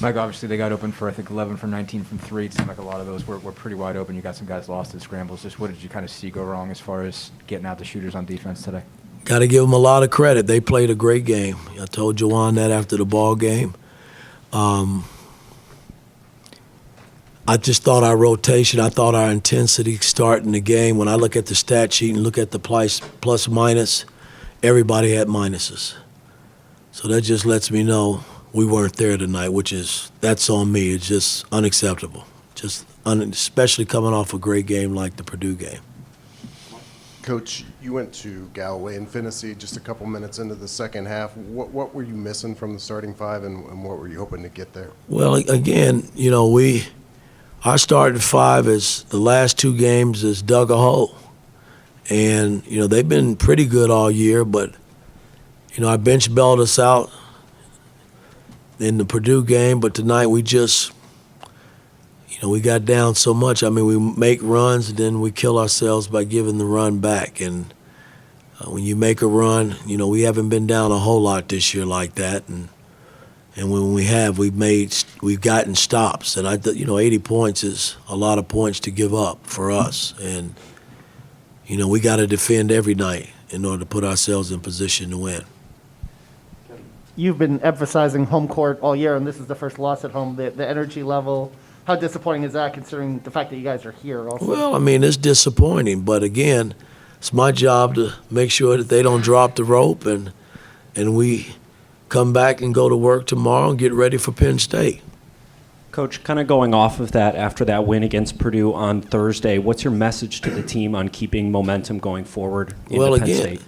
Mike, obviously they got open for, I think, 11 for 19 from three. It seemed like a lot of those were pretty wide open. You got some guys lost in scrambles. Just what did you kind of see go wrong as far as getting out the shooters on defense today? Got to give them a lot of credit. They played a great game. I told Juwan that after the ball game. I just thought our rotation, I thought our intensity starting the game, when I look at the stat sheet and look at the plus minus, everybody had minuses. So that just lets me know we weren't there tonight, that's on me. It's just unacceptable, especially coming off a great game like the Purdue game. Coach, you went to Galloway and Finney just a couple minutes into the second half. What were you missing from the starting five, and what were you hoping to get there? Well, again, our starting five is the last two games has dug a hole. And, they've been pretty good all year, but, our bench bailed us out in the Purdue game, but tonight we just, we got down so much. We make runs and then we kill ourselves by giving the run back. And when you make a run, we haven't been down a whole lot this year like that. And when we have, we've gotten stops. And 80 points is a lot of points to give up for us. And we got to defend every night in order to put ourselves in position to win. You've been emphasizing home court all year, and this is the first loss at home. The energy level, how disappointing is that considering the fact that you guys are here also? Well, it's disappointing. But, again, it's my job to make sure that they don't drop the rope and we come back and go to work tomorrow and get ready for Penn State. Coach, kind of going off of that after that win against Purdue on Thursday, what's your message to the team on keeping momentum going forward into Penn State?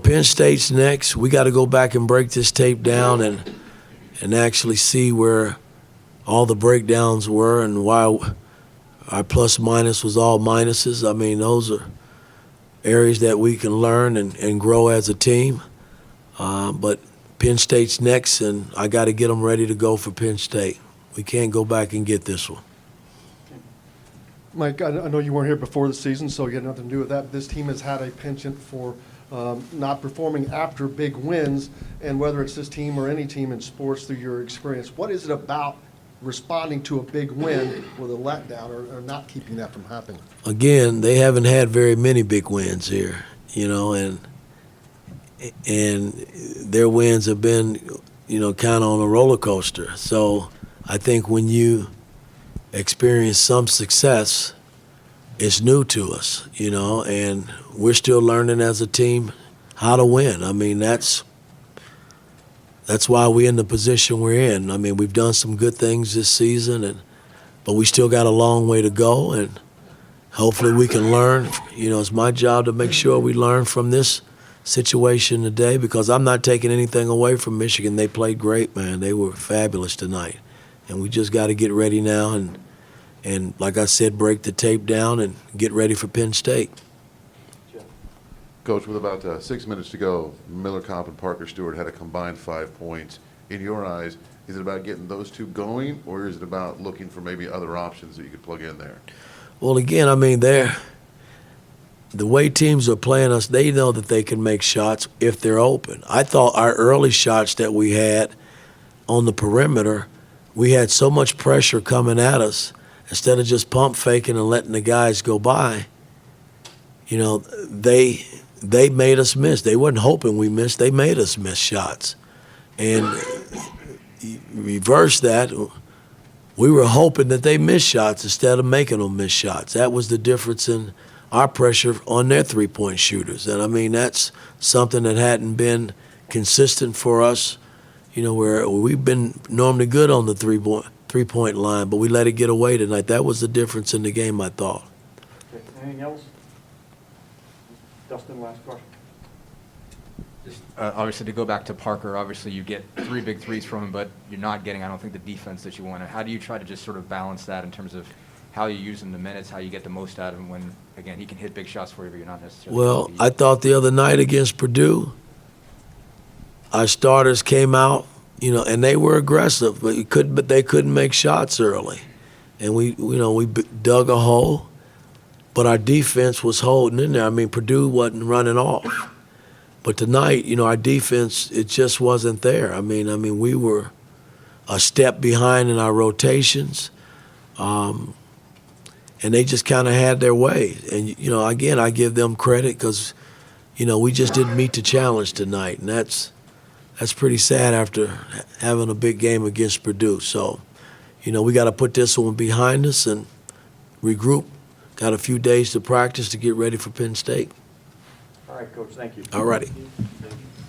Penn State's next. We got to go back and break this tape down and actually see where all the breakdowns were and why our plus minus was all minuses. Those are areas that we can learn and grow as a team. But Penn State's next, and I got to get them ready to go for Penn State. We can't go back and get this one. Mike, I know you weren't here before the season, so you had nothing to do with that. This team has had a penchant for not performing after big wins, and whether it's this team or any team in sports through your experience, what is it about responding to a big win with a letdown or not keeping that from happening? Again, they haven't had very many big wins here, and their wins have been, kind of on a roller coaster. So I think when you experience some success, it's new to us, and we're still learning as a team how to win. That's why we're in the position we're in. We've done some good things this season, but we still got a long way to go, and hopefully we can learn. It's my job to make sure we learn from this situation today, because I'm not taking anything away from Michigan. They played great, man. They were fabulous tonight. And we just got to get ready now and, like I said, break the tape down and get ready for Penn State. Coach, with about 6 minutes to go, Miller Kopp and Parker Stewart had a combined 5 points. In your eyes, is it about getting those two going, or is it about looking for maybe other options that you could plug in there? Well, again, the way teams are playing us, they know that they can make shots if they're open. I thought our early shots that we had on the perimeter, we had so much pressure coming at us, instead of just pump faking and letting the guys go by, they made us miss. They weren't hoping we missed. They made us miss shots. And reverse that, we were hoping that they missed shots instead of making them miss shots. That was the difference in our pressure on their three-point shooters. And, that's something that hadn't been consistent for us, where we've been normally good on the three-point line, but we let it get away tonight. That was the difference in the game, I thought. Okay. Anything else? Dustin, last question. Just, obviously, to go back to Parker, obviously you get 3 big threes from him, but you're not getting, I don't think, the defense that you want. How do you try to just sort of balance that in terms of how you use him the minutes, how you get the most out of him when, again, he can hit big shots for you, but you're not necessarily. Well, I thought the other night against Purdue, our starters came out, and they were aggressive, but they couldn't make shots early, and we dug a hole, but our defense was holding in there. Purdue wasn't running off, but tonight, our defense, it just wasn't there. We were a step behind in our rotations. And they just kind of had their way. And, you know, again, I give them credit because, you know, we just didn't meet the challenge tonight. And that's pretty sad after having a big game against Purdue. So, you know, we got to put this one behind us and regroup. Got a few days to practice to get ready for Penn State. All right, Coach, thank you. All righty.